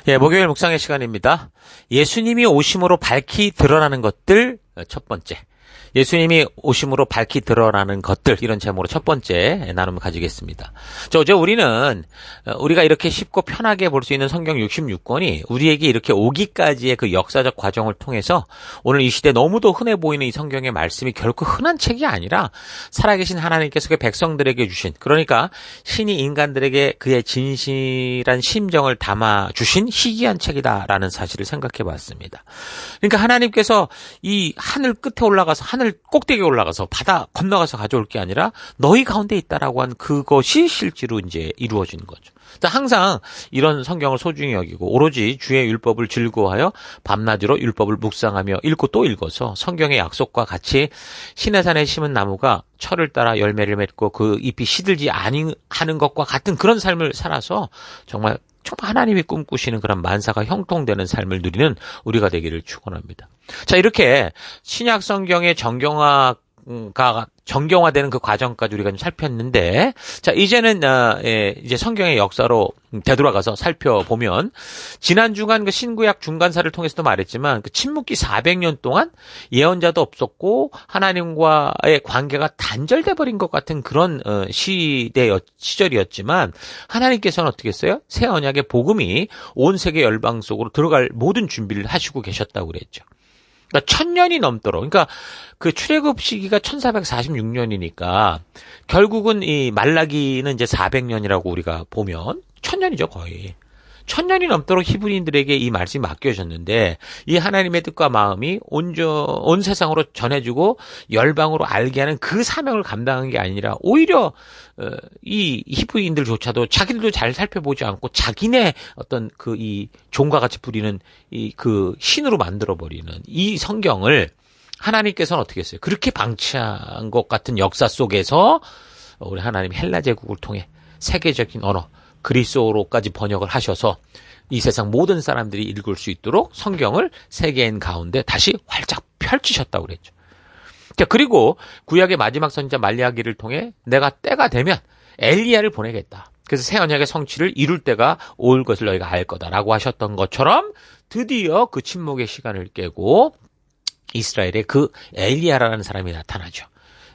예, 목요일 묵상의 시간입니다. 예수님이 오심으로 밝히 드러나는 것들 첫 번째. 예수님이 오심으로 밝히 드러나는 것들, 이런 제목으로 첫 번째 나눔을 가지겠습니다. 어제 우리가 이렇게 쉽고 편하게 볼 수 있는 성경 66권이 우리에게 이렇게 오기까지의 그 역사적 과정을 통해서 오늘 이 시대에 너무도 흔해 보이는 이 성경의 말씀이 결코 흔한 책이 아니라 살아계신 하나님께서 그 백성들에게 주신, 그러니까 신이 인간들에게 그의 진실한 심정을 담아주신 희귀한 책이다라는 사실을 생각해 봤습니다. 그러니까 하나님께서 이 하늘 끝에 올라가서, 하늘 꼭대기에 올라가서 바다 건너가서 가져올 게 아니라 너희 가운데 있다라고 한 그것이 실제로 이제 이루어진 거죠. 항상 이런 성경을 소중히 여기고 오로지 주의 율법을 즐거워하여 밤낮으로 율법을 묵상하며 읽고 또 읽어서 성경의 약속과 같이 시내산에 심은 나무가 철을 따라 열매를 맺고 그 잎이 시들지 아니하는 것과 같은 그런 삶을 살아서 정말 하나님이 꿈꾸시는 그런 만사가 형통되는 삶을 누리는 우리가 되기를 축원합니다. 이렇게 신약 성경의 정경화되는 그 과정까지 우리가 좀 살폈는데, 이제는 이제 성경의 역사로 되돌아가서 살펴보면, 지난 주간 그 신구약 중간사를 통해서도 말했지만 그 침묵기 400년 동안 예언자도 없었고 하나님과의 관계가 단절돼 버린 것 같은 그런 시절이었지만, 하나님께서는 어떻게 했어요? 새 언약의 복음이 온 세계 열방 속으로 들어갈 모든 준비를 하시고 계셨다고 그랬죠. 그러니까 1000년이 넘도록, 그러니까 그 출애굽 시기가 1446년이니까 결국은 이 말라기는 이제 400년이라고 우리가 보면 1000년이죠, 거의. 1000년이 넘도록 히브리인들에게 이 말씀이 맡겨졌는데, 이 하나님의 뜻과 마음이 온 세상으로 전해주고 열방으로 알게 하는 그 사명을 감당한 게 아니라 오히려 이 히브리인들조차도 자기들도 잘 살펴보지 않고 자기네 어떤 그 이 종과 같이 부리는 이 그 신으로 만들어버리는 이 성경을 하나님께서는 어떻게 했어요? 그렇게 방치한 것 같은 역사 속에서 우리 하나님 헬라 제국을 통해 세계적인 언어 그리스어로까지 번역을 하셔서 이 세상 모든 사람들이 읽을 수 있도록 성경을 세계인 가운데 다시 활짝 펼치셨다고 그랬죠. 그리고 구약의 마지막 선지자 말라기를 통해 내가 때가 되면 엘리야를 보내겠다. 그래서 새 언약의 성취를 이룰 때가 올 것을 너희가 알 거다라고 하셨던 것처럼 드디어 그 침묵의 시간을 깨고 이스라엘에 그 엘리야라는 사람이 나타나죠.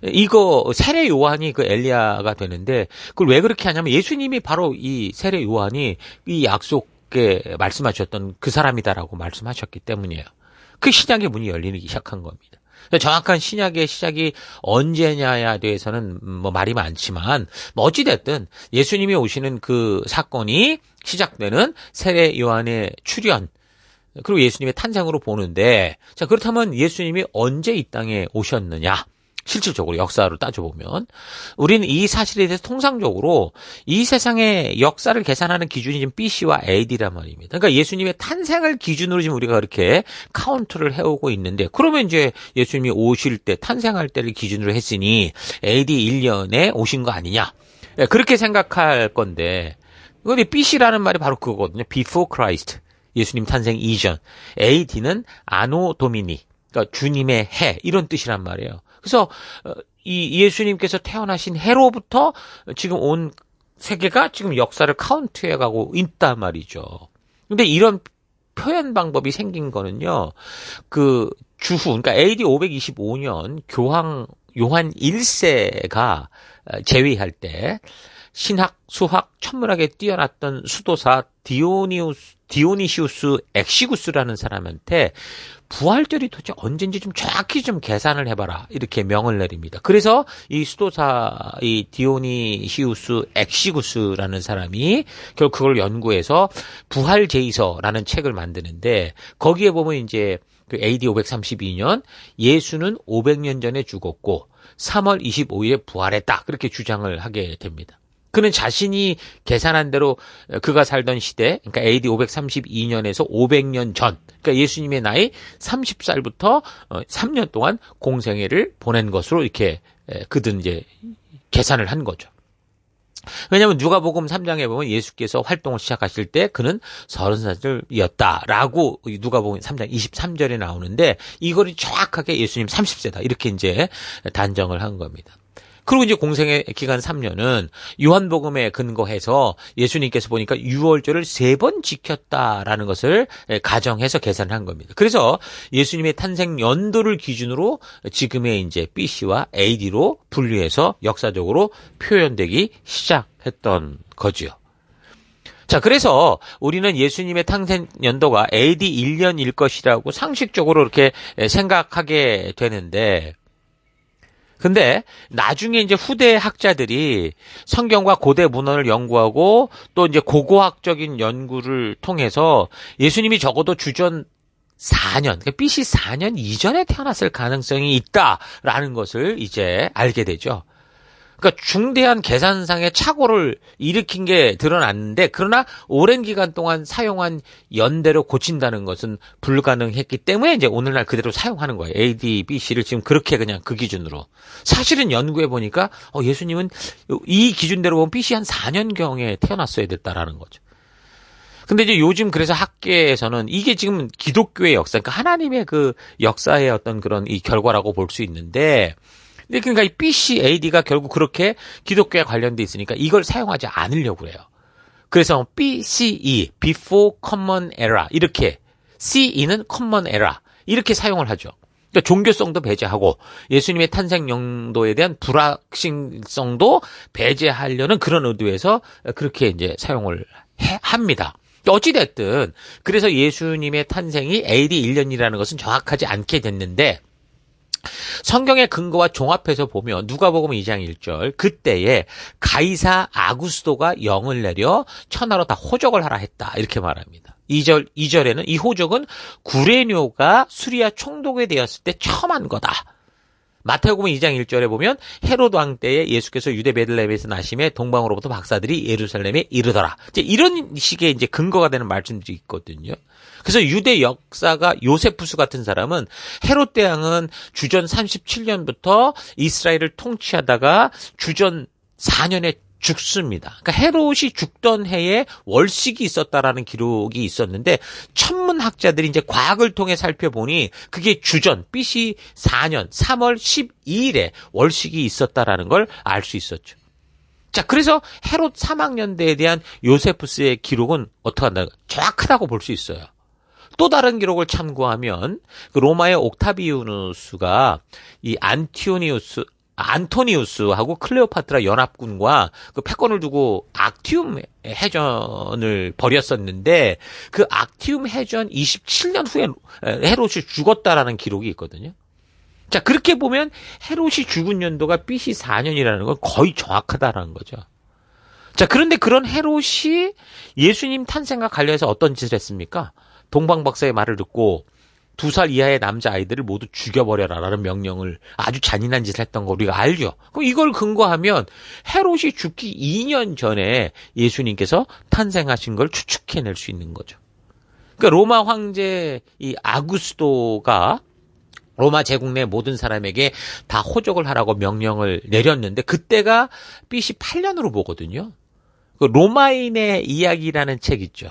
이거 세례 요한이 그 엘리야가 되는데, 그걸 왜 그렇게 하냐면 예수님이 바로 이 세례 요한이 이 약속에 말씀하셨던 그 사람이다라고 말씀하셨기 때문이에요. 그 신약의 문이 열리기 시작한 겁니다. 정확한 신약의 시작이 언제냐에 대해서는 뭐 말이 많지만, 어찌됐든 예수님이 오시는 그 사건이 시작되는 세례 요한의 출현, 그리고 예수님의 탄생으로 보는데, 그렇다면 예수님이 언제 이 땅에 오셨느냐? 실질적으로 역사로 따져보면 우리는 이 사실에 대해서 통상적으로 이 세상의 역사를 계산하는 기준이 지금 BC와 AD란 말입니다. 그러니까 예수님의 탄생을 기준으로 지금 우리가 그렇게 카운트를 해오고 있는데, 그러면 이제 예수님이 오실 때 탄생할 때를 기준으로 했으니 AD 1년에 오신 거 아니냐, 그렇게 생각할 건데, 근데 BC라는 말이 바로 그거거든요. Before Christ, 예수님 탄생 이전. AD는 아노 도미니, 그러니까 주님의 해, 이런 뜻이란 말이에요. 그래서 이 예수님께서 태어나신 해로부터 지금 온 세계가 지금 역사를 카운트해가고 있단 말이죠. 근데 이런 표현 방법이 생긴 거는요, 그 주후, 그러니까 AD 525년 요한 1세가 재위할 때 신학, 수학, 천문학에 뛰어났던 수도사 디오니시우스 엑시구스라는 사람한테 부활절이 도대체 언젠지 좀 정확히 좀 계산을 해봐라, 이렇게 명을 내립니다. 그래서 이 수도사 이 디오니시우스 엑시구스라는 사람이 결국 그걸 연구해서 부활제의서라는 책을 만드는데, 거기에 보면 이제 그 AD 532년 예수는 500년 전에 죽었고 3월 25일에 부활했다, 그렇게 주장을 하게 됩니다. 그는 자신이 계산한 대로 그가 살던 시대, 그러니까 AD 532년에서 500년 전, 그러니까 예수님의 나이 30살부터 3년 동안 공생애를 보낸 것으로 이렇게 그든 이제 계산을 한 거죠. 왜냐하면 누가복음 3장에 보면 예수께서 활동을 시작하실 때 그는 30살이었다라고 누가복음 3장 23절에 나오는데, 이거를 정확하게 예수님 30세다 이렇게 이제 단정을 한 겁니다. 그리고 이제 공생의 기간 3년은 요한복음에 근거해서 예수님께서 보니까 유월절을 3번 지켰다라는 것을 가정해서 계산한 겁니다. 그래서 예수님의 탄생 연도를 기준으로 지금의 이제 BC와 AD로 분류해서 역사적으로 표현되기 시작했던 거지요. 자, 그래서 우리는 예수님의 탄생 연도가 AD 1년일 것이라고 상식적으로 이렇게 생각하게 되는데, 근데 나중에 이제 후대 학자들이 성경과 고대 문헌을 연구하고 또 이제 고고학적인 연구를 통해서 예수님이 적어도 주전 4년, 그러니까 BC 4년 이전에 태어났을 가능성이 있다라는 것을 이제 알게 되죠. 그러니까 중대한 계산상의 착오를 일으킨 게 드러났는데, 그러나 오랜 기간 동안 사용한 연대로 고친다는 것은 불가능했기 때문에 이제 오늘날 그대로 사용하는 거예요. AD, BC를 지금 그렇게 그냥 그 기준으로. 사실은 연구해 보니까 예수님은 이 기준대로 보면 BC 한 4년경에 태어났어야 됐다라는 거죠. 근데 이제 요즘 그래서 학계에서는 이게 지금 기독교의 역사, 그러니까 하나님의 그 역사의 어떤 그런 이 결과라고 볼 수 있는데, 근데 그러니까 이 BC, AD가 결국 그렇게 기독교에 관련돼 있으니까 이걸 사용하지 않으려고 해요. 그래서 BCE, Before Common Era, 이렇게, CE는 Common Era, 이렇게 사용을 하죠. 그러니까 종교성도 배제하고 예수님의 탄생 연도에 대한 불확실성도 배제하려는 그런 의도에서 그렇게 이제 사용을 합니다. 어찌됐든 그래서 예수님의 탄생이 AD 1년이라는 것은 정확하지 않게 됐는데, 성경의 근거와 종합해서 보면 누가복음 2장 1절, 그때에 가이사 아구스도가 영을 내려 천하로 다 호적을 하라 했다, 이렇게 말합니다. 2절에는 이 호적은 구레뇨가 수리아 총독이 되었을 때 처음 한 거다. 마태복음 2장 1절에 보면 헤롯 왕 때에 예수께서 유대 베들레헴에서 나심에 동방으로부터 박사들이 예루살렘에 이르더라. 이제 이런 식의 이제 근거가 되는 말씀들이 있거든요. 그래서 유대 역사가 요세푸스 같은 사람은 헤롯 대왕은 주전 37년부터 이스라엘을 통치하다가 주전 4년에 죽습니다. 그러니까 헤롯이 죽던 해에 월식이 있었다라는 기록이 있었는데, 천문학자들이 이제 과학을 통해 살펴보니 그게 주전 BC 4년 3월 12일에 월식이 있었다라는 걸 알 수 있었죠. 자, 그래서 헤롯 사망연대에 대한 요세푸스의 기록은 어떻게 한다? 정확하다고 볼 수 있어요. 또 다른 기록을 참고하면 그 로마의 옥타비우누스가 이 안토니우스하고 클레오파트라 연합군과 그 패권을 두고 악티움 해전을 벌였었는데, 그 악티움 해전 27년 후에 헤롯이 죽었다라는 기록이 있거든요. 자, 그렇게 보면 헤롯이 죽은 연도가 BC 4년이라는 건 거의 정확하다라는 거죠. 자, 그런데 그런 헤롯이 예수님 탄생과 관련해서 어떤 짓을 했습니까? 동방박사의 말을 듣고 2살 이하의 남자아이들을 모두 죽여버려라라는 명령을, 아주 잔인한 짓을 했던 거 우리가 알죠. 그럼 이걸 근거하면 헤롯이 죽기 2년 전에 예수님께서 탄생하신 걸 추측해낼 수 있는 거죠. 그러니까 로마 황제 이 아구스도가 로마 제국 내 모든 사람에게 다 호적을 하라고 명령을 내렸는데, 그때가 BC 8년으로 보거든요. 그 로마인의 이야기라는 책 있죠.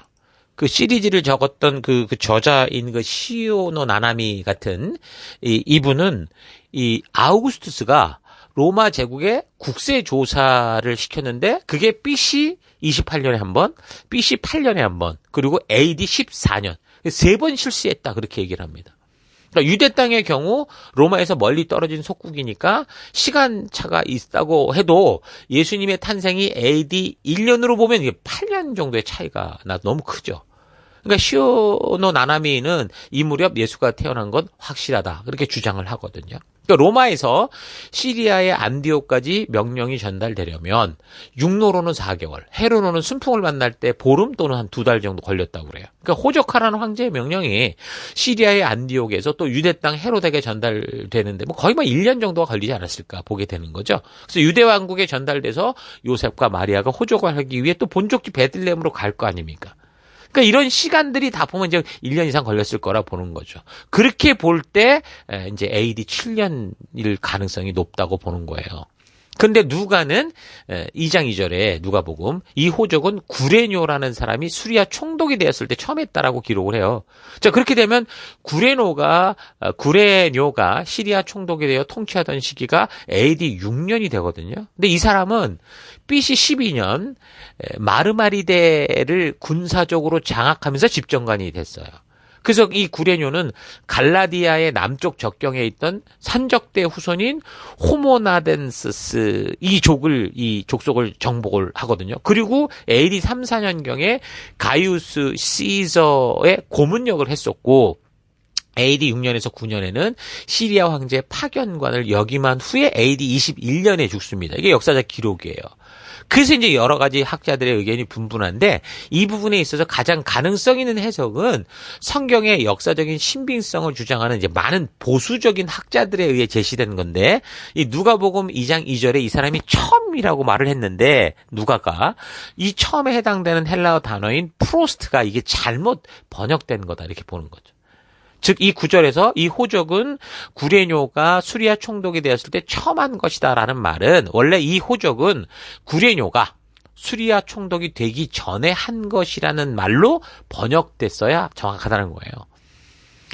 그 시리즈를 적었던 그 저자인 그 시오노 나나미 같은 이분은 이 아우구스투스가 로마 제국에 국세 조사를 시켰는데, 그게 BC 28년에 한 번, BC 8년에 한 번, 그리고 AD 14년 3번 실시했다, 그렇게 얘기를 합니다. 그러니까 유대 땅의 경우 로마에서 멀리 떨어진 속국이니까 시간차가 있다고 해도 예수님의 탄생이 AD 1년으로 보면 이게 8년 정도의 차이가 너무 크죠. 그러니까 시오노 나나미는 이 무렵 예수가 태어난 건 확실하다, 그렇게 주장을 하거든요. 그러니까 로마에서 시리아의 안디옥까지 명령이 전달되려면 육로로는 4개월, 해로로는 순풍을 만날 때 보름 또는 한 2달 정도 걸렸다고 그래요. 그러니까 호적하라는 황제의 명령이 시리아의 안디옥에서 또 유대 땅 헤롯에게 전달되는데 뭐 거의 1년 정도가 걸리지 않았을까 보게 되는 거죠. 그래서 유대 왕국에 전달돼서 요셉과 마리아가 호적을 하기 위해 또 본족지 베들레헴으로 갈 거 아닙니까? 그러니까 이런 시간들이 다 보면 이제 1년 이상 걸렸을 거라 보는 거죠. 그렇게 볼 때 이제 AD 7년일 가능성이 높다고 보는 거예요. 근데 누가는 2장 2절에 누가복음 이 호적은 구레뇨라는 사람이 수리아 총독이 되었을 때 처음 했다라고 기록을 해요. 자, 그렇게 되면 구레뇨가 시리아 총독이 되어 통치하던 시기가 AD 6년이 되거든요. 근데 이 사람은 BC 12년 마르마리데를 군사적으로 장악하면서 집정관이 됐어요. 그래서 이 구레뇨는 갈라디아의 남쪽 적경에 있던 산적대 후손인 호모나덴스스 이 족속을 정복을 하거든요. 그리고 AD 3, 4년경에 가이우스 시저의 고문역을 했었고 AD 6년에서 9년에는 시리아 황제 파견관을 역임한 후에 AD 21년에 죽습니다. 이게 역사적 기록이에요. 그래서 이제 여러 가지 학자들의 의견이 분분한데 이 부분에 있어서 가장 가능성 있는 해석은 성경의 역사적인 신빙성을 주장하는 이제 많은 보수적인 학자들에 의해 제시된 건데 이 누가복음 2장 2절에 이 사람이 처음이라고 말을 했는데 누가가 이 처음에 해당되는 헬라어 단어인 프로스트가 이게 잘못 번역된 거다 이렇게 보는 거죠. 즉 이 구절에서 이 호적은 구레뇨가 수리아 총독이 되었을 때 처음 한 것이다라는 말은 원래 이 호적은 구레뇨가 수리아 총독이 되기 전에 한 것이라는 말로 번역됐어야 정확하다는 거예요.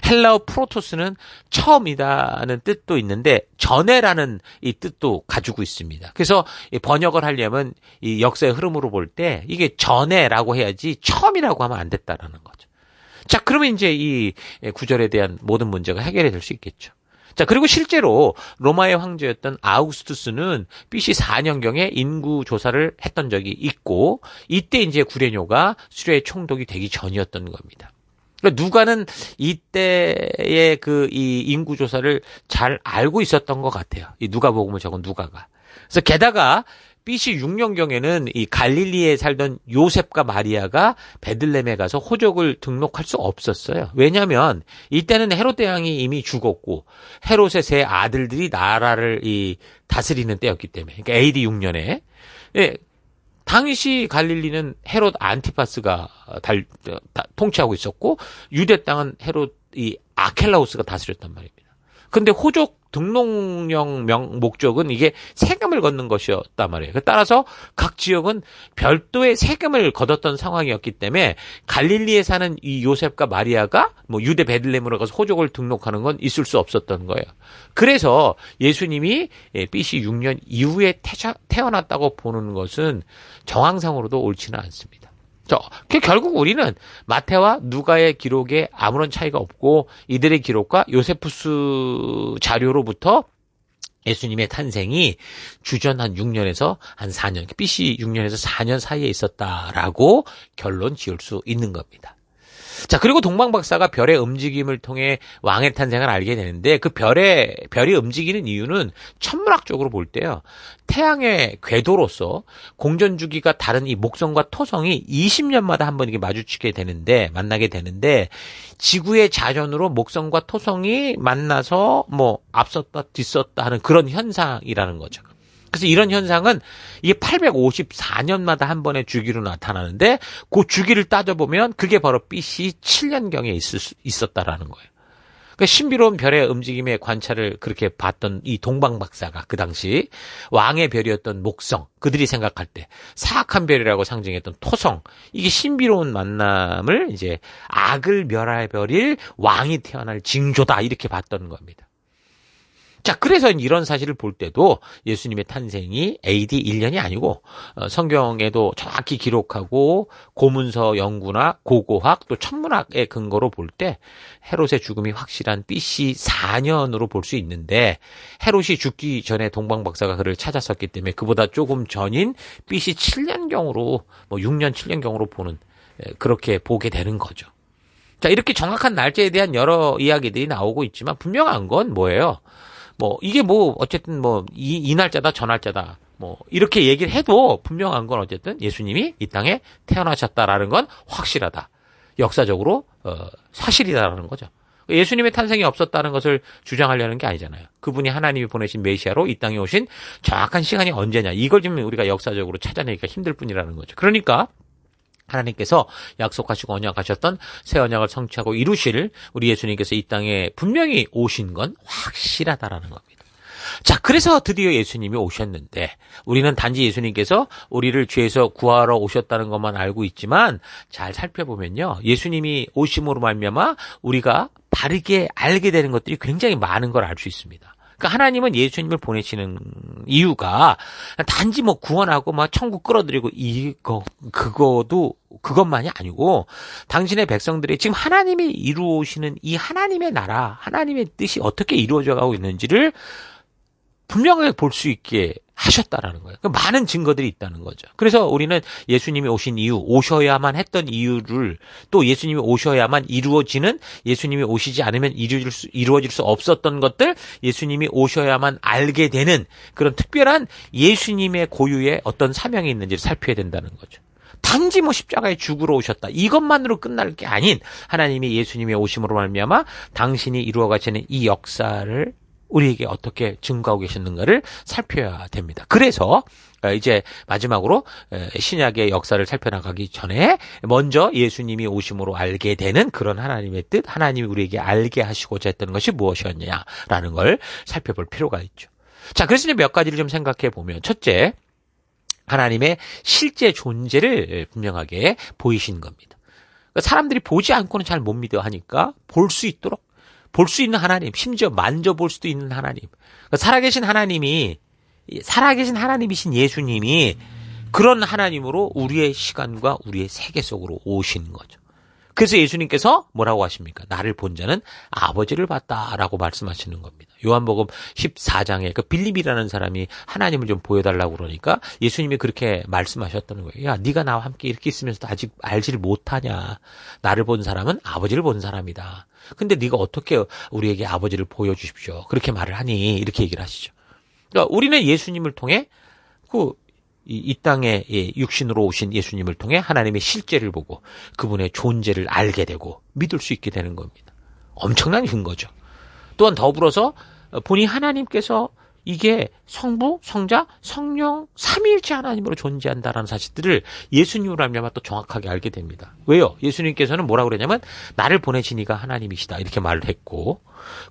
헬라어 프로토스는 처음이다는 뜻도 있는데 전에라는 이 뜻도 가지고 있습니다. 그래서 번역을 하려면 이 역사의 흐름으로 볼 때 이게 전에라고 해야지 처음이라고 하면 안 됐다라는 거죠. 자, 그러면 이제 이 구절에 대한 모든 문제가 해결이 될 수 있겠죠. 자, 그리고 실제로 로마의 황제였던 아우구스투스는 BC 4년경에 인구 조사를 했던 적이 있고 이때 이제 구레뇨가 수리아의 총독이 되기 전이었던 겁니다. 그러니까 누가는 이때의 이 인구 조사를 잘 알고 있었던 것 같아요. 이 누가복음을 적은 누가가. 그래서 게다가 BC 6년경에는 이 갈릴리에 살던 요셉과 마리아가 베들레헴에 가서 호적을 등록할 수 없었어요. 왜냐하면 이때는 헤롯 대왕이 이미 죽었고 헤롯의 세 아들들이 나라를 다스리는 때였기 때문에. 그러니까 AD 6년에. 예, 당시 갈릴리는 헤롯 안티파스가 통치하고 있었고 유대 땅은 헤롯 아켈라우스가 다스렸단 말입니다. 근데 호적 등록령 목적은 이게 세금을 걷는 것이었단 말이에요. 따라서 각 지역은 별도의 세금을 걷었던 상황이었기 때문에 갈릴리에 사는 이 요셉과 마리아가 유대 베들레헴으로 가서 호적을 등록하는 건 있을 수 없었던 거예요. 그래서 예수님이 BC 6년 이후에 태어났다고 보는 것은 정황상으로도 옳지는 않습니다. 결국 우리는 마태와 누가의 기록에 아무런 차이가 없고 이들의 기록과 요세푸스 자료로부터 예수님의 탄생이 주전 한 6년에서 한 4년, BC 6년에서 4년 사이에 있었다라고 결론 지을 수 있는 겁니다. 자, 그리고 동방박사가 별의 움직임을 통해 왕의 탄생을 알게 되는데 그 별이 움직이는 이유는 천문학적으로 볼 때요. 태양의 궤도로서 공전 주기가 다른 이 목성과 토성이 20년마다 한 번 이렇게 만나게 되는데 지구의 자전으로 목성과 토성이 만나서 앞섰다 뒤섰다 하는 그런 현상이라는 거죠. 그래서 이런 현상은 이게 854년마다 한 번의 주기로 나타나는데 그 주기를 따져보면 그게 바로 BC 7년경에 있었다라는 거예요. 그러니까 신비로운 별의 움직임의 관찰을 그렇게 봤던 이 동방박사가 그 당시 왕의 별이었던 목성, 그들이 생각할 때 사악한 별이라고 상징했던 토성, 이게 신비로운 만남을 이제 악을 멸할 별일 왕이 태어날 징조다 이렇게 봤던 겁니다. 자, 그래서 이런 사실을 볼 때도 예수님의 탄생이 AD 1년이 아니고 성경에도 정확히 기록하고 고문서 연구나 고고학 또 천문학의 근거로 볼 때 헤롯의 죽음이 확실한 BC 4년으로 볼 수 있는데 헤롯이 죽기 전에 동방박사가 그를 찾았었기 때문에 그보다 조금 전인 BC 7년경으로 6년 7년경으로 보는 그렇게 보게 되는 거죠. 자, 이렇게 정확한 날짜에 대한 여러 이야기들이 나오고 있지만 분명한 건 뭐예요? 이게 어쨌든 이 날짜다, 저 날짜다, 이렇게 얘기를 해도 분명한 건 어쨌든 예수님이 이 땅에 태어나셨다라는 건 확실하다. 역사적으로, 사실이다라는 거죠. 예수님의 탄생이 없었다는 것을 주장하려는 게 아니잖아요. 그분이 하나님이 보내신 메시아로 이 땅에 오신 정확한 시간이 언제냐. 이걸 좀 우리가 역사적으로 찾아내기가 힘들 뿐이라는 거죠. 그러니까, 하나님께서 약속하시고 언약하셨던 새 언약을 성취하고 이루실 우리 예수님께서 이 땅에 분명히 오신 건 확실하다라는 겁니다. 자, 그래서 드디어 예수님이 오셨는데 우리는 단지 예수님께서 우리를 죄에서 구하러 오셨다는 것만 알고 있지만 잘 살펴보면요. 예수님이 오심으로 말미암아 우리가 바르게 알게 되는 것들이 굉장히 많은 걸 알 수 있습니다. 그러니까 하나님은 예수님을 보내시는 이유가 단지 뭐 구원하고 막 천국 끌어들이고 그것만이 아니고 당신의 백성들이 지금 하나님이 이루시는 이 하나님의 나라, 하나님의 뜻이 어떻게 이루어져 가고 있는지를 분명하게 볼 수 있게 하셨다라는 거예요. 많은 증거들이 있다는 거죠. 그래서 우리는 예수님이 오신 이유, 오셔야만 했던 이유를 또 예수님이 오셔야만 이루어지는, 예수님이 오시지 않으면 이루어질 수 없었던 것들, 예수님이 오셔야만 알게 되는 그런 특별한 예수님의 고유의 어떤 사명이 있는지를 살펴야 된다는 거죠. 단지 뭐 십자가에 죽으러 오셨다, 이것만으로 끝날 게 아닌 하나님이 예수님의 오심으로 말미암아 당신이 이루어 가시는 이 역사를 우리에게 어떻게 증거하고 계셨는가를 살펴야 됩니다. 그래서 이제 마지막으로 신약의 역사를 살펴나가기 전에 먼저 예수님이 오심으로 알게 되는 그런 하나님의 뜻, 하나님이 우리에게 알게 하시고자 했던 것이 무엇이었냐라는 걸 살펴볼 필요가 있죠. 자, 그래서 이제 몇 가지를 좀 생각해 보면, 첫째, 하나님의 실제 존재를 분명하게 보이신 겁니다. 그러니까 사람들이 보지 않고는 잘 못 믿어 하니까 볼 수 있도록, 볼 수 있는 하나님, 심지어 만져볼 수도 있는 하나님, 그러니까 살아계신 하나님이신 예수님이 그런 하나님으로 우리의 시간과 우리의 세계 속으로 오신 거죠. 그래서 예수님께서 뭐라고 하십니까? 나를 본 자는 아버지를 봤다라고 말씀하시는 겁니다. 요한복음 14장에 그 빌립이라는 사람이 하나님을 좀 보여달라고 그러니까 예수님이 그렇게 말씀하셨다는 거예요. 야, 네가 나와 함께 이렇게 있으면서도 아직 알지를 못하냐? 나를 본 사람은 아버지를 본 사람이다. 근데 네가 어떻게 우리에게 아버지를 보여주십시오, 그렇게 말을 하니? 이렇게 얘기를 하시죠. 그러니까 우리는 예수님을 통해 이 땅에 육신으로 오신 예수님을 통해 하나님의 실제를 보고 그분의 존재를 알게 되고 믿을 수 있게 되는 겁니다. 엄청난 근거죠. 또한 더불어서 본인 하나님께서 이게 성부, 성자, 성령, 삼위일체 하나님으로 존재한다라는 사실들을 예수님으로 말미암아 또 정확하게 알게 됩니다. 왜요? 예수님께서는 뭐라고 그러냐면 나를 보내신 이가 하나님이시다, 이렇게 말을 했고,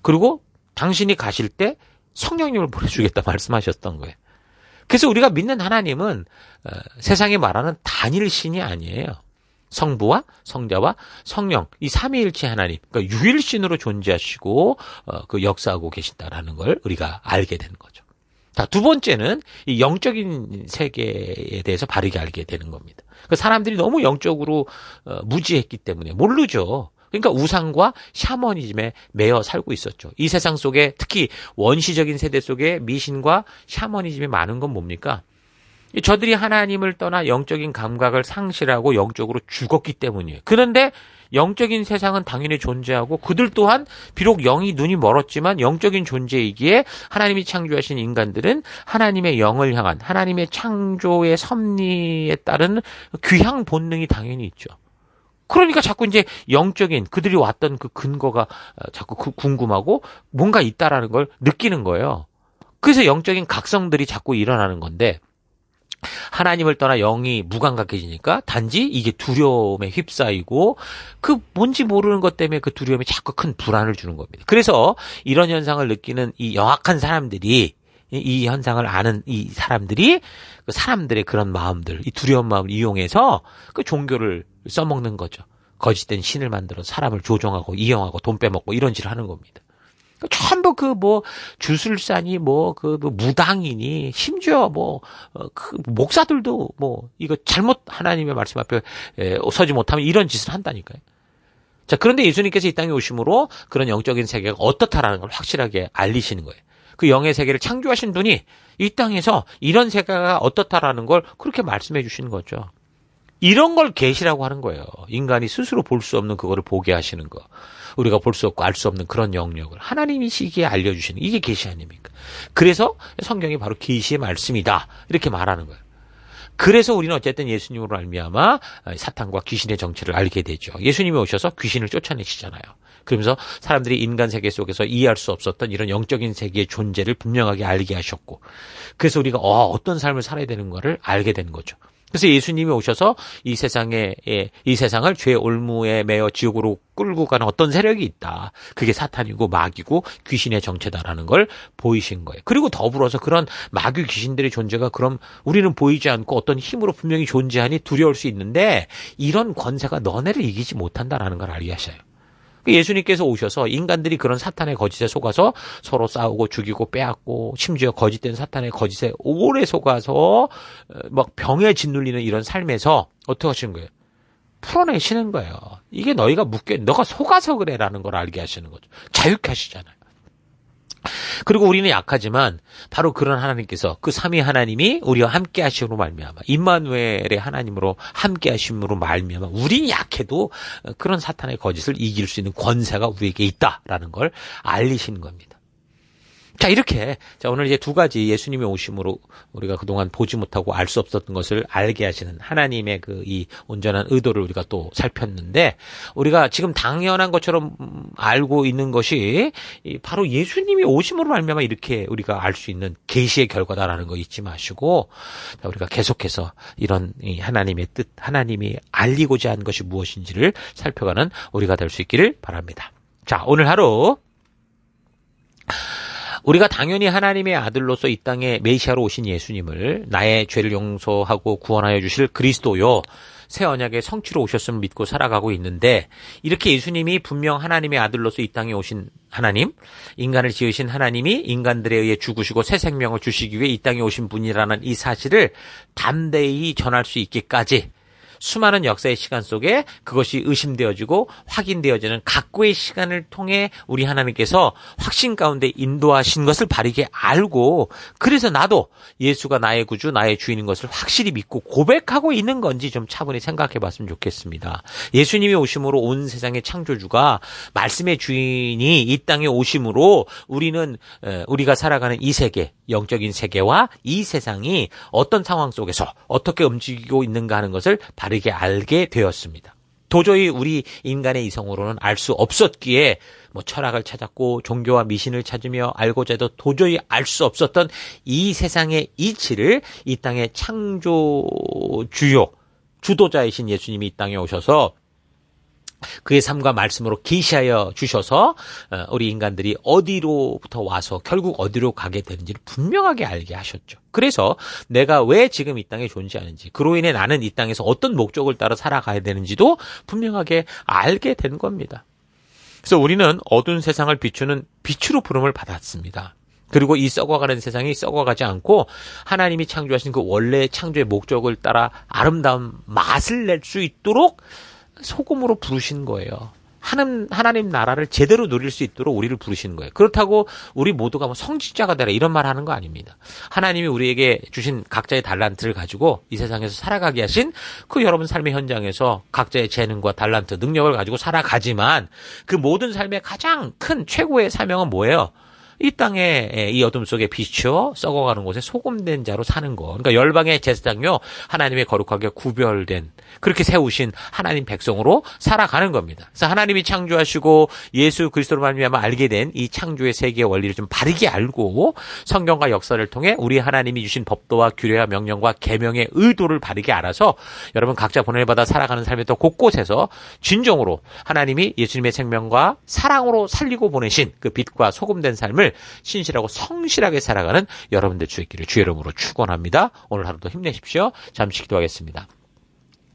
그리고 당신이 가실 때 성령님을 보내주겠다 말씀하셨던 거예요. 그래서 우리가 믿는 하나님은 세상에 말하는 단일 신이 아니에요. 성부와 성자와 성령, 이 삼위일체 하나님, 그러니까 유일신으로 존재하시고 그 역사하고 계신다라는 걸 우리가 알게 되는 거죠. 자, 두 번째는 이 영적인 세계에 대해서 바르게 알게 되는 겁니다. 그 사람들이 너무 영적으로 무지했기 때문에 모르죠. 그러니까 우상과 샤머니즘에 매여 살고 있었죠. 이 세상 속에, 특히 원시적인 세대 속에 미신과 샤머니즘이 많은 건 뭡니까? 저들이 하나님을 떠나 영적인 감각을 상실하고 영적으로 죽었기 때문이에요. 그런데 영적인 세상은 당연히 존재하고 그들 또한 비록 영이 눈이 멀었지만 영적인 존재이기에 하나님이 창조하신 인간들은 하나님의 영을 향한 하나님의 창조의 섭리에 따른 귀향 본능이 당연히 있죠. 그러니까 자꾸 이제 영적인 그들이 왔던 그 근거가 자꾸 궁금하고 뭔가 있다라는 걸 느끼는 거예요. 그래서 영적인 각성들이 자꾸 일어나는 건데, 하나님을 떠나 영이 무감각해지니까 단지 이게 두려움에 휩싸이고 그 뭔지 모르는 것 때문에 그 두려움이 자꾸 큰 불안을 주는 겁니다. 그래서 이런 현상을 느끼는 이 영악한 사람들이, 이 현상을 아는 이 사람들이 그 사람들의 그런 마음들, 이 두려운 마음을 이용해서 그 종교를 써먹는 거죠. 거짓된 신을 만들어 사람을 조종하고 이용하고 돈 빼먹고 이런 짓을 하는 겁니다. 전부 주술사니 무당이니 심지어 그 목사들도 이거 잘못 하나님의 말씀 앞에 서지 못하면 이런 짓을 한다니까요. 자, 그런데 예수님께서 이 땅에 오심으로 그런 영적인 세계가 어떻다라는 걸 확실하게 알리시는 거예요. 그 영의 세계를 창조하신 분이 이 땅에서 이런 세계가 어떻다라는 걸 그렇게 말씀해 주시는 거죠. 이런 걸 계시라고 하는 거예요. 인간이 스스로 볼 수 없는 그거를 보게 하시는 거. 우리가 볼 수 없고 알 수 없는 그런 영역을 하나님이시기에 알려주시는, 이게 계시 아닙니까? 그래서 성경이 바로 계시의 말씀이다, 이렇게 말하는 거예요. 그래서 우리는 어쨌든 예수님으로 말미암아 사탄과 귀신의 정체를 알게 되죠. 예수님이 오셔서 귀신을 쫓아내시잖아요. 그러면서 사람들이 인간 세계 속에서 이해할 수 없었던 이런 영적인 세계의 존재를 분명하게 알게 하셨고, 그래서 우리가 어떤 삶을 살아야 되는 거를 알게 되는 거죠. 그래서 예수님이 오셔서 이 세상을 죄의 올무에 매여 지옥으로 끌고 가는 어떤 세력이 있다. 그게 사탄이고 마귀고 귀신의 정체다라는 걸 보이신 거예요. 그리고 더불어서 그런 마귀 귀신들의 존재가 그럼 우리는 보이지 않고 어떤 힘으로 분명히 존재하니 두려울 수 있는데 이런 권세가 너네를 이기지 못한다라는 걸 알게 하셔요. 예수님께서 오셔서 인간들이 그런 사탄의 거짓에 속아서 서로 싸우고 죽이고 빼앗고 심지어 거짓된 사탄의 거짓에 오래 속아서 막 병에 짓눌리는 이런 삶에서 어떻게 하시는 거예요? 풀어내시는 거예요. 이게 너가 속아서 그래라는 걸 알게 하시는 거죠. 자유케 하시잖아요. 그리고 우리는 약하지만 바로 그런 하나님께서 그 삼위 하나님이 우리와 함께 하심으로 말미암아 임마누엘의 하나님으로 함께 하심으로 말미암아 우린 약해도 그런 사탄의 거짓을 이길 수 있는 권세가 우리에게 있다라는 걸 알리시는 겁니다. 자, 이렇게 오늘 이제 두 가지 예수님의 오심으로 우리가 그동안 보지 못하고 알 수 없었던 것을 알게 하시는 하나님의 이 온전한 의도를 우리가 또 살폈는데, 우리가 지금 당연한 것처럼 알고 있는 것이 바로 예수님이 오심으로 말미암아 이렇게 우리가 알 수 있는 계시의 결과다라는 거 잊지 마시고, 우리가 계속해서 이런 하나님의 뜻, 하나님이 알리고자 한 것이 무엇인지를 살펴가는 우리가 될 수 있기를 바랍니다. 자, 오늘 하루 우리가 당연히 하나님의 아들로서 이 땅에 메시아로 오신 예수님을 나의 죄를 용서하고 구원하여 주실 그리스도요, 새 언약의 성취로 오셨음을 믿고 살아가고 있는데, 이렇게 예수님이 분명 하나님의 아들로서 이 땅에 오신 하나님, 인간을 지으신 하나님이 인간들에 의해 죽으시고 새 생명을 주시기 위해 이 땅에 오신 분이라는 이 사실을 담대히 전할 수 있기까지 수많은 역사의 시간 속에 그것이 의심되어지고 확인되어지는 각고의 시간을 통해 우리 하나님께서 확신 가운데 인도하신 것을 바르게 알고, 그래서 나도 예수가 나의 구주, 나의 주인인 것을 확실히 믿고 고백하고 있는 건지 좀 차분히 생각해 봤으면 좋겠습니다. 예수님이 오심으로 온 세상의 창조주가, 말씀의 주인이 이 땅에 오심으로 우리가 살아가는 이 세계, 영적인 세계와 이 세상이 어떤 상황 속에서 어떻게 움직이고 있는가 하는 것을 바르게 알게 되었습니다. 도저히 우리 인간의 이성으로는 알 수 없었기에 철학을 찾았고 종교와 미신을 찾으며 알고자 해도 도저히 알 수 없었던 이 세상의 이치를 이 땅의 창조주요, 주도자이신 예수님이 이 땅에 오셔서 그의 삶과 말씀으로 계시하여 주셔서 우리 인간들이 어디로부터 와서 결국 어디로 가게 되는지를 분명하게 알게 하셨죠. 그래서 내가 왜 지금 이 땅에 존재하는지, 그로 인해 나는 이 땅에서 어떤 목적을 따라 살아가야 되는지도 분명하게 알게 된 겁니다. 그래서 우리는 어두운 세상을 비추는 빛으로 부름을 받았습니다. 그리고 이 썩어가는 세상이 썩어가지 않고 하나님이 창조하신 그 원래 창조의 목적을 따라 아름다운 맛을 낼 수 있도록 소금으로 부르신 거예요. 하나님 나라를 제대로 누릴 수 있도록 우리를 부르시는 거예요. 그렇다고 우리 모두가 성직자가 되라 이런 말 하는 거 아닙니다. 하나님이 우리에게 주신 각자의 달란트를 가지고 이 세상에서 살아가게 하신 그 여러분 삶의 현장에서 각자의 재능과 달란트, 능력을 가지고 살아가지만, 그 모든 삶의 가장 큰 최고의 사명은 뭐예요? 이 땅에 이 어둠 속에 비추어 썩어가는 곳에 소금된 자로 사는 거. 그러니까 열방의 제사장요, 하나님의 거룩하게 구별된, 그렇게 세우신 하나님 백성으로 살아가는 겁니다. 그래서 하나님이 창조하시고 예수 그리스도로 말미암아 알게 된 이 창조의 세계의 원리를 좀 바르게 알고, 성경과 역사를 통해 우리 하나님이 주신 법도와 규례와 명령과 계명의 의도를 바르게 알아서 여러분 각자 보내받아 살아가는 삶의 또 곳곳에서 진정으로 하나님이 예수님의 생명과 사랑으로 살리고 보내신 그 빛과 소금된 삶을 신실하고 성실하게 살아가는 여러분들 주 있기를 주의 이름으로 축원합니다. 오늘 하루도 힘내십시오. 잠시 기도하겠습니다.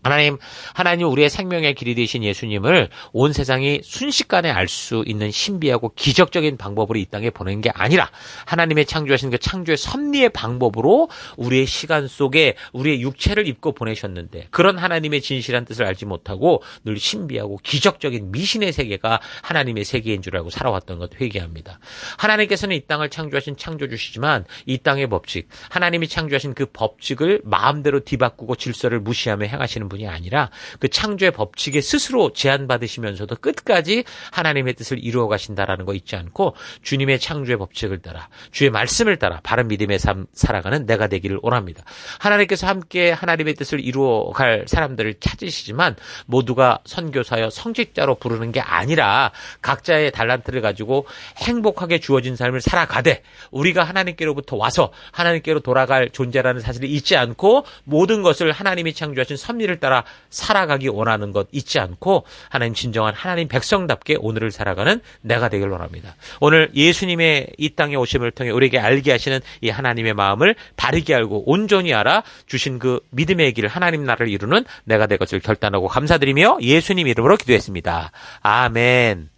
하나님 우리의 생명의 길이 되신 예수님을 온 세상이 순식간에 알 수 있는 신비하고 기적적인 방법으로 이 땅에 보낸 게 아니라, 하나님의 창조하신 그 창조의 섭리의 방법으로 우리의 시간 속에 우리의 육체를 입고 보내셨는데, 그런 하나님의 진실한 뜻을 알지 못하고 늘 신비하고 기적적인 미신의 세계가 하나님의 세계인 줄 알고 살아왔던 것 회개합니다. 하나님께서는 이 땅을 창조하신 창조주시지만 이 땅의 법칙, 하나님이 창조하신 그 법칙을 마음대로 뒤바꾸고 질서를 무시하며 행하시는 분이 아니라 그 창조의 법칙에 스스로 제한받으시면서도 끝까지 하나님의 뜻을 이루어 가신다라는 거 잊지 않고 주님의 창조의 법칙을 따라 주의 말씀을 따라 바른 믿음의 삶 살아가는 내가 되기를 원합니다. 하나님께서 함께 하나님의 뜻을 이루어 갈 사람들을 찾으시지만 모두가 선교사여 성직자로 부르는 게 아니라 각자의 달란트를 가지고 행복하게 주어진 삶을 살아가되 우리가 하나님께로부터 와서 하나님께로 돌아갈 존재라는 사실을 잊지 않고 모든 것을 하나님이 창조하신 섭리를 따라 살아가기 원하는 것 잊지 않고 하나님 진정한 하나님 백성답게 오늘을 살아가는 내가 되길 원합니다. 오늘 예수님의 이 땅에 오심을 통해 우리에게 알게 하시는 이 하나님의 마음을 바르게 알고 온전히 알아 주신 그 믿음의 길을 하나님 나라를 이루는 내가 될 것을 결단하고 감사드리며 예수님 이름으로 기도했습니다. 아멘.